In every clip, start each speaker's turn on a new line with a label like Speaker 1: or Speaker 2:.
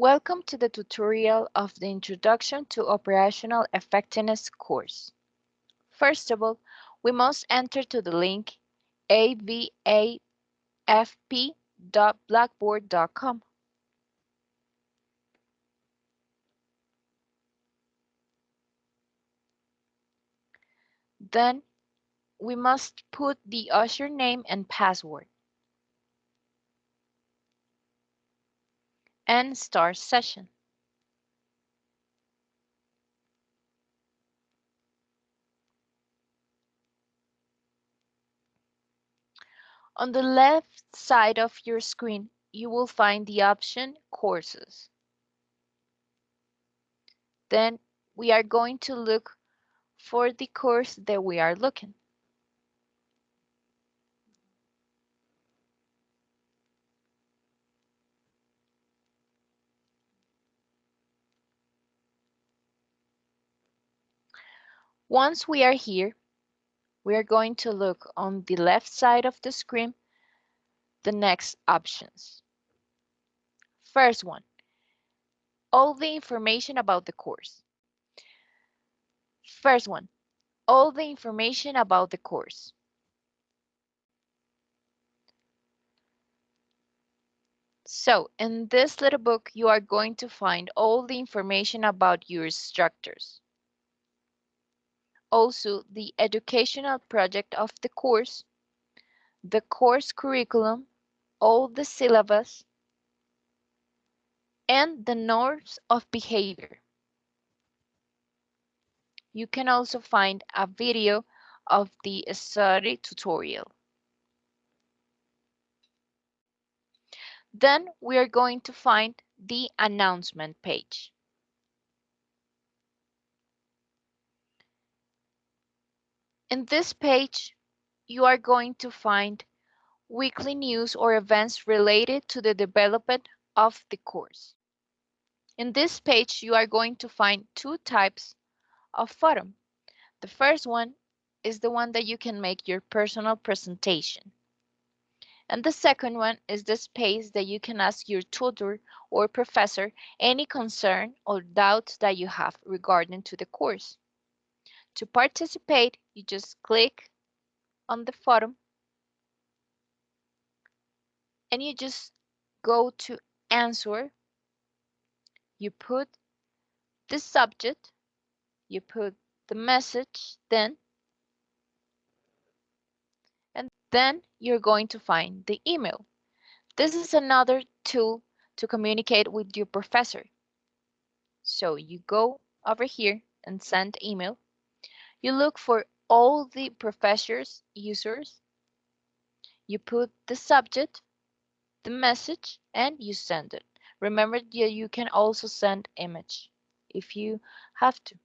Speaker 1: Welcome to the tutorial of the Introduction to Operational Effectiveness course. First of all, we must enter to the link avafp.blackboard.com. Then we must put the username and password and start session. On the left side of your screen, you will find the option Courses. Then we are going to look for the course that we are looking. Once we are here, we are going to look on the left side of the screen the next options. First one, all the information about the course. First one, all the information about the course. So in this little book, you are going to find all the information about your instructors. Also, the educational project of the course, the course curriculum, all the syllabus, and the norms of behavior. You can also find a video of the study tutorial. Then we are going to find the announcement page. In this page, you are going to find weekly news or events related to the development of the course. In this page, you are going to find two types of forum. The first one is the one that you can make your personal presentation. And the second one is the space that you can ask your tutor or professor any concern or doubt that you have regarding to the course. To participate, you just click on the forum and you just go to answer. You put the subject, you put the message, and then you're going to find the email. This is another tool to communicate with your professor. So you go over here and send email. You look for all the professors, users. You put the subject, the message, and you send it. Remember that you can also send image if you have to.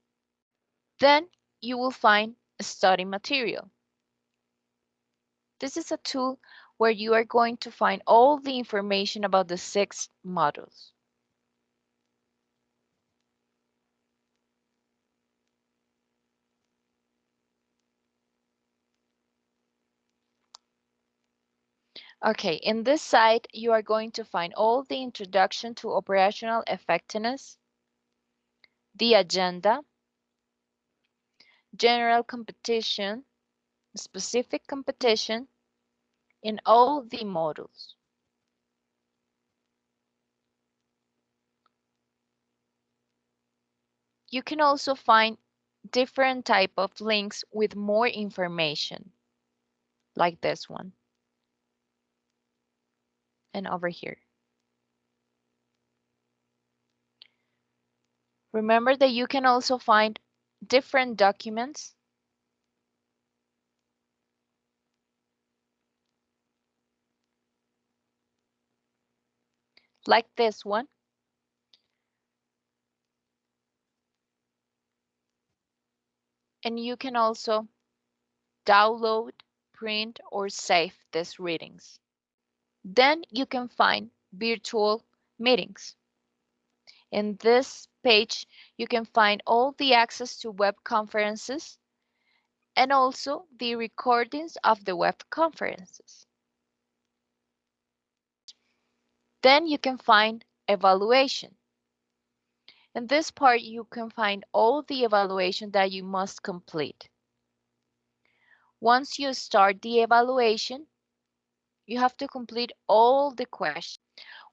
Speaker 1: Then you will find a study material. This is a tool where you are going to find all the information about the 6 modules. Okay, in this site, you are going to find all the introduction to operational effectiveness, the agenda, general competition, specific competition, in all the modules. You can also find different type of links with more information, like this one, and over here. Remember that you can also find different documents like this one. And you can also download, print, or save these readings. Then you can find virtual meetings. In this page, you can find all the access to web conferences and also the recordings of the web conferences. Then you can find evaluation. In this part, you can find all the evaluation that you must complete. Once you start the evaluation, you have to complete all the questions.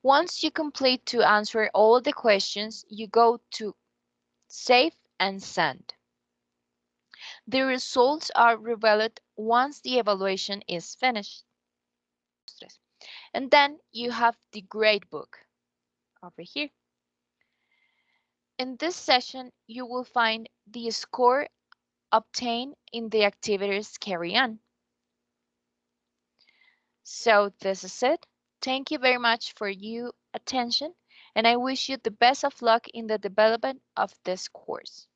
Speaker 1: Once you complete to answer all the questions, you go to Save and Send. The results are revealed once the evaluation is finished. And then you have the gradebook over here. In this session, you will find the score obtained in the activities carried on. So this is it. Thank you very much for your attention, and I wish you the best of luck in the development of this course.